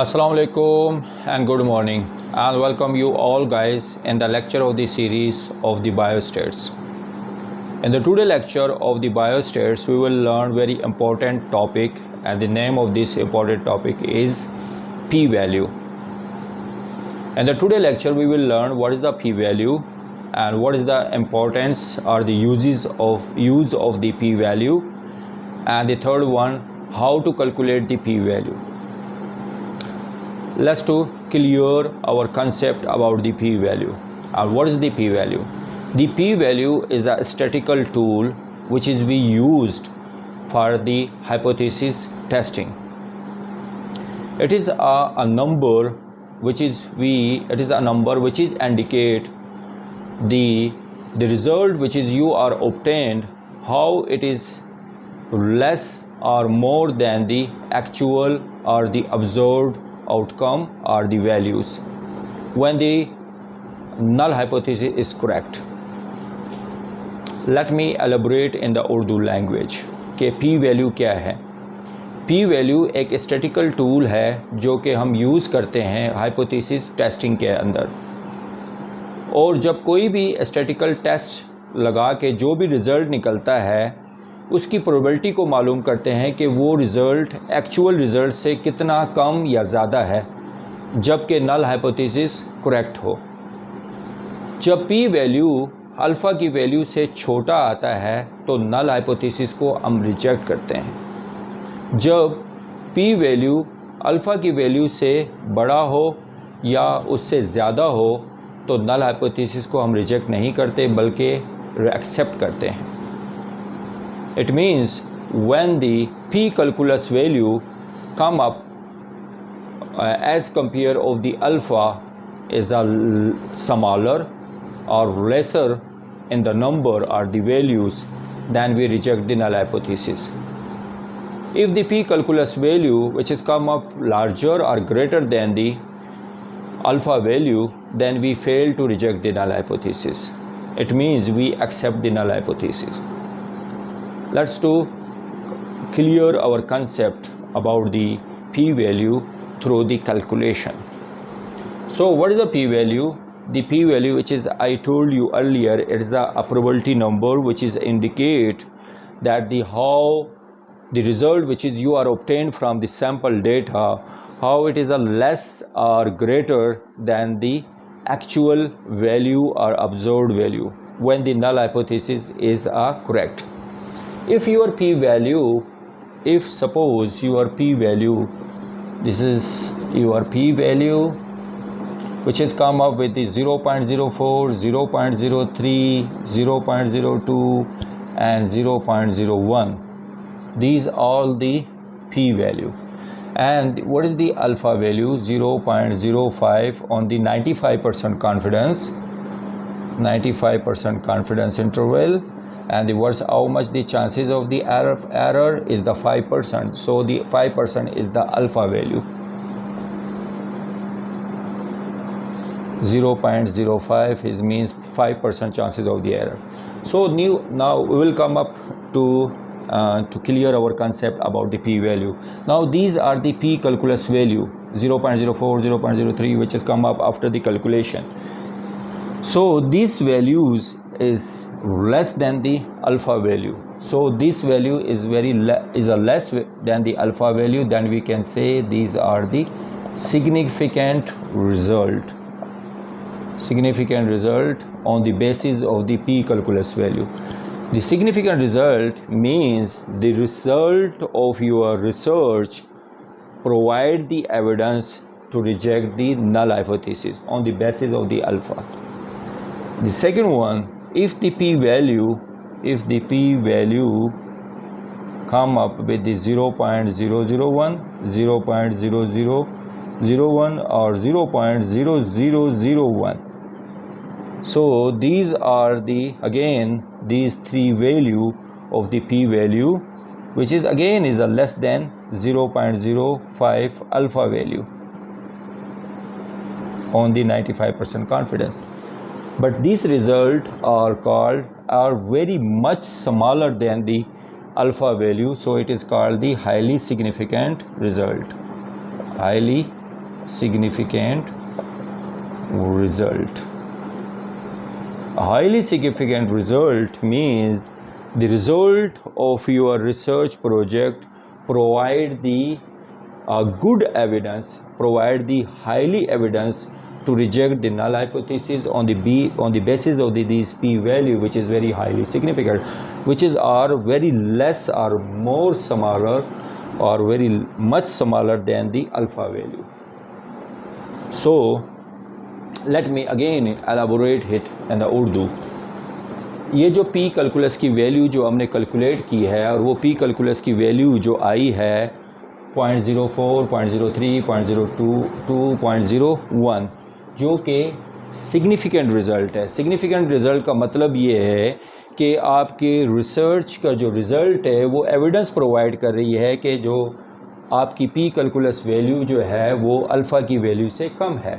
Assalamu alaikum and good morning, and welcome you all guys in the lecture of the series of the biostates. In the today lecture of the biostates we will learn very important topic, and the name of this important topic is p-value. In the today lecture we will learn what is the p-value and what is the importance or the use of the p-value, and the third one, how to calculate the p-value. Let's to clear our concept about the p-value. What is the p-value? The p-value is a statistical tool which is we used for the hypothesis testing. It is a number which is indicate the result which is you are obtained, how it is less or more than the actual or the observed outcome or the values when the null hypothesis is correct. Let me elaborate in the Urdu language कि p value क्या है. p value एक statistical tool है जो कि हम use करते हैं हाइपोथेसिस टेस्टिंग के अंदर, और जब कोई भी स्टैटिकल टेस्ट लगा के जो भी रिज़ल्ट निकलता है उसकी प्रोबेबिलिटी को मालूम करते हैं कि वो रिज़ल्ट एक्चुअल रिज़ल्ट से कितना कम या ज़्यादा है जबकि नल हाइपोथेसिस करेक्ट हो. जब p वैल्यू अल्फ़ा की वैल्यू से छोटा आता है तो नल हाइपोथेसिस को हम रिजेक्ट करते हैं. जब p वैल्यू अल्फ़ा की वैल्यू से बड़ा हो या उससे ज़्यादा हो तो नल हाइपोथेसिस को हम रिजेक्ट नहीं करते बल्कि एक्सेप्ट करते हैं. It means when the p calculus value come up as compare of the alpha is a smaller or lesser in the number or the values, then we reject the null hypothesis. If the p calculus value which is come up larger or greater than the alpha value, then we fail to reject the null hypothesis. It means we accept the null hypothesis. Let's to clear our concept about the p-value through the calculation. So what is the p-value? The p-value, which is I told you earlier, it is a probability number which is indicate that how the result which is you are obtained from the sample data, how it is a less or greater than the actual value or observed value when the null hypothesis is correct. If your p-value, if suppose your p-value, this is your p-value which has come up with the 0.04, 0.03, 0.02 and 0.01. These all the p-value. And what is the alpha value? 0.05 on the 95% confidence, 95% confidence interval. And the worst, how much the chances of the error is the 5%. So the 5% is the alpha value. 0.05 is means 5% chances of the error. So now we will come up to clear our concept about the p-value. Now these are the p calculus value 0.04, 0.03 which has come up after the calculation. So these values is less than the alpha value. So this value is less than the alpha value, then we can say these are the significant result on the basis of the p calculus value. The significant result means the result of your research provide the evidence to reject the null hypothesis on the basis of the alpha. The second one, if the p-value come up with the 0.001, 0.0001 or 0.0001. So these are these three value of the p-value, which is again is a less than 0.05 alpha value on the 95% confidence. But these results are very much smaller than the alpha value, so it is called the highly significant result. Highly significant result. A highly significant result means the result of your research project provide the good evidence, provide the highly evidence to reject the null hypothesis on the basis of these p-value, which is very highly significant, which is are very less or more smaller or very much smaller than the alpha value. So let me again elaborate it in the Urdu. ये जो P calculus की value जो हमने calculate की है और वो P calculus की वैल्यू जो आई है 0.04, 0.03, 0.02, 0.01 जो कि सिग्निफिकेंट रिज़ल्ट है। सिग्निफिकेंट रिज़ल्ट का मतलब ये है कि आपके रिसर्च का जो रिज़ल्ट है वो एविडेंस प्रोवाइड कर रही है कि जो आपकी पी कैलकुलस वैल्यू जो है वो अल्फ़ा की वैल्यू से कम है।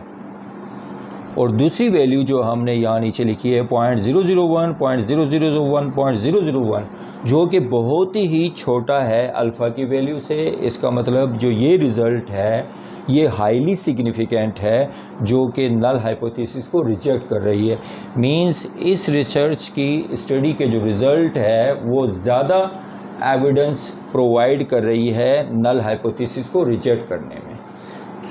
और दूसरी वैल्यू जो हमने यहाँ नीचे लिखी है 0.001, 0.0001, 0.001 जो कि बहुत ही छोटा है अल्फ़ा की वैल्यू से। इसका मतलब जो ये रिज़ल्ट है ये हाईली सिग्निफिकेंट है जो कि नल हाइपोथेसिस को रिजेक्ट कर रही है। मींस इस रिसर्च की स्टडी के जो रिज़ल्ट है वो ज़्यादा एविडेंस प्रोवाइड कर रही है नल हाइपोथेसिस को रिजेक्ट करने में।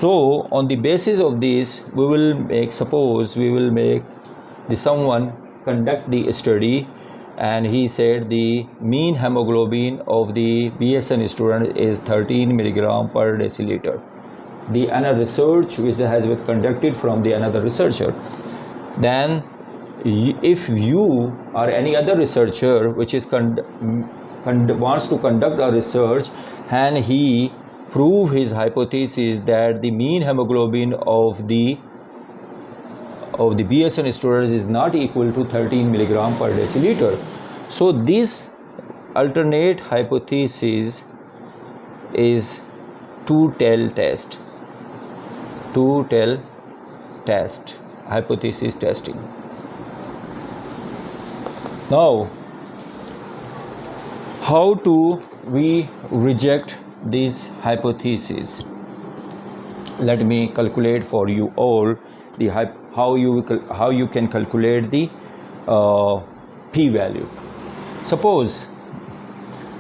So on the basis of this we will make, suppose we will make someone conduct the study and he said the mean hemoglobin of the BSN student is 13 milligram per deciliter. The another research which has been conducted from the another researcher. Then if you or any other researcher which is wants to conduct a research and he prove his hypothesis that the mean hemoglobin of the BSN students is not equal to 13 milligram per deciliter. So this alternate hypothesis is two-tail test, hypothesis testing. Now, how do we reject this hypothesis? Let me calculate for you all the how you can calculate the p-value. Suppose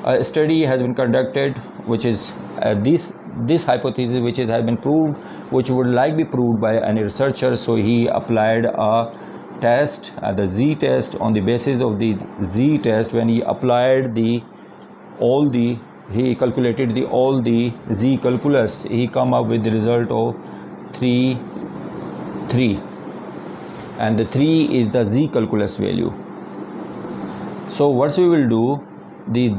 a study has been conducted which is this hypothesis which has been proved, which would like be proved by any researcher. So he applied a test, the z test. On the basis of the z test, when he applied he calculated all the z calculus, he come up with the result of 3, and the 3 is the z calculus value. So what we will do,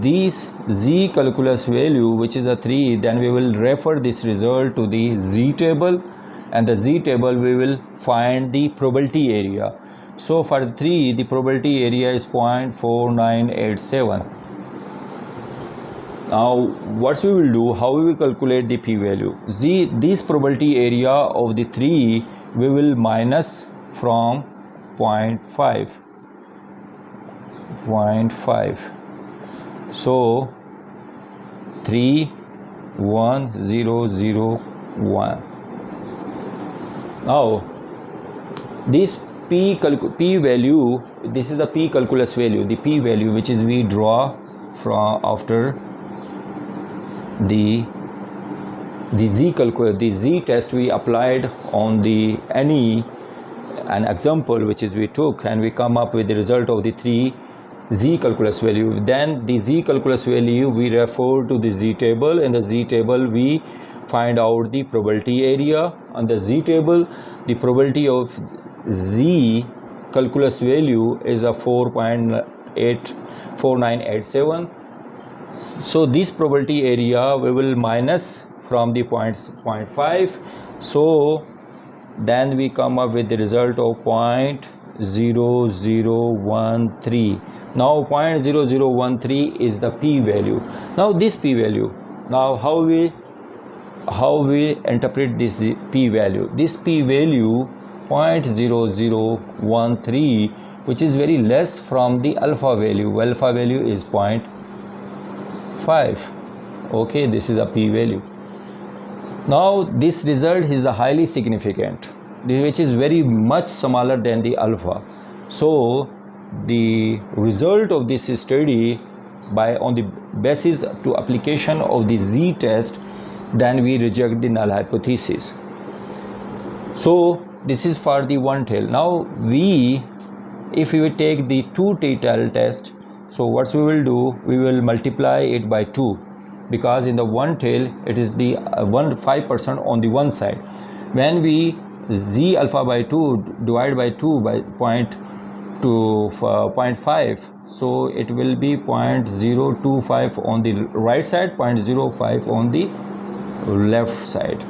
this z calculus value which is a 3, then we will refer this result to the z table, and the z table we will find the probability area. So for 3 the probability area is 0.4987. Now what we will do, how we will calculate the p-value? This probability area of the 3 we will minus from 0.5. So 31001. Now this p value, this is the p calculus value, the p value which is we draw from after the z test we applied on an example which is we took, and we come up with the result of the 3 z calculus value. Then the z calculus value we refer to the z table. In the z table we find out the probability area. On the z table the probability of z calculus value is a 4.4987. So this probability area we will minus from the 0.5. So then we come up with the result of 0.0013. Now 0.0013 is the p-value. Now this p-value, now how we interpret this p-value? This p-value 0.0013, which is very less from the alpha value. Alpha value is 0.5. Okay, this is a p-value. Now this result is highly significant, which is very much smaller than the alpha. So the result of this study, on the basis to application of the z test, then we reject the null hypothesis. So this is for the one tail. Now if we will take the two tail test, so what we will do, we will multiply it by 2, because in the one tail it is the 5% on the one side. When we z alpha by 2 divide by 2 by 0.5, so it will be 0.025 on the right side, 0.05 on the left side.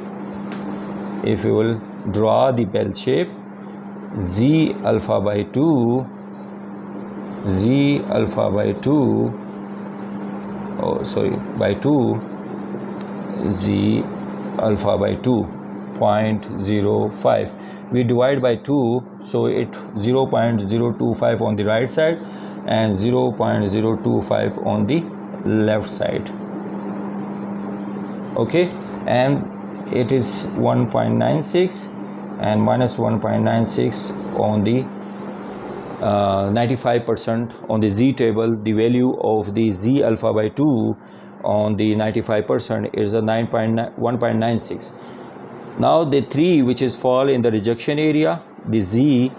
If we will draw the bell shape, z alpha by 2 by 2 z alpha by 2 0.05, we divide by 2, so it 0.025 on the right side and 0.025 on the left side. Okay, and it is 1.96 and minus 1.96 on the 95% on the z table. The value of the z alpha by 2 on the 95% is a 1.96. Now the 3 which is fall in the rejection area, the z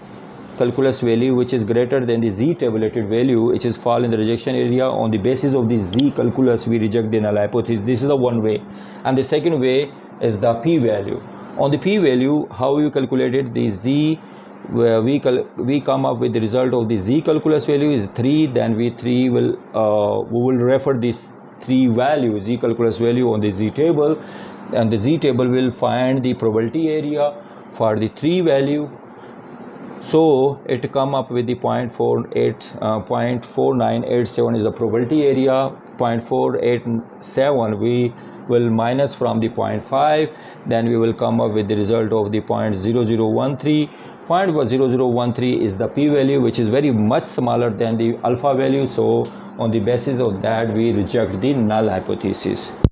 calculus value which is greater than the z tabulated value, which is fall in the rejection area. On the basis of the z calculus, we reject the null hypothesis. This is the one way. And the second way is the p-value. On the p-value, how you calculated the z, where we come up with the result of the z calculus value is 3. Then we will refer this 3 value, z calculus value, on the z table, and the z table will find the probability area for the 3 value. So it come up with the 0.4987 is the probability area. 0.487 we will minus from the 0.5, then we will come up with the result of the 0.0013. 0.0013 is the p-value, which is very much smaller than the alpha value. So on the basis of that, we reject the null hypothesis.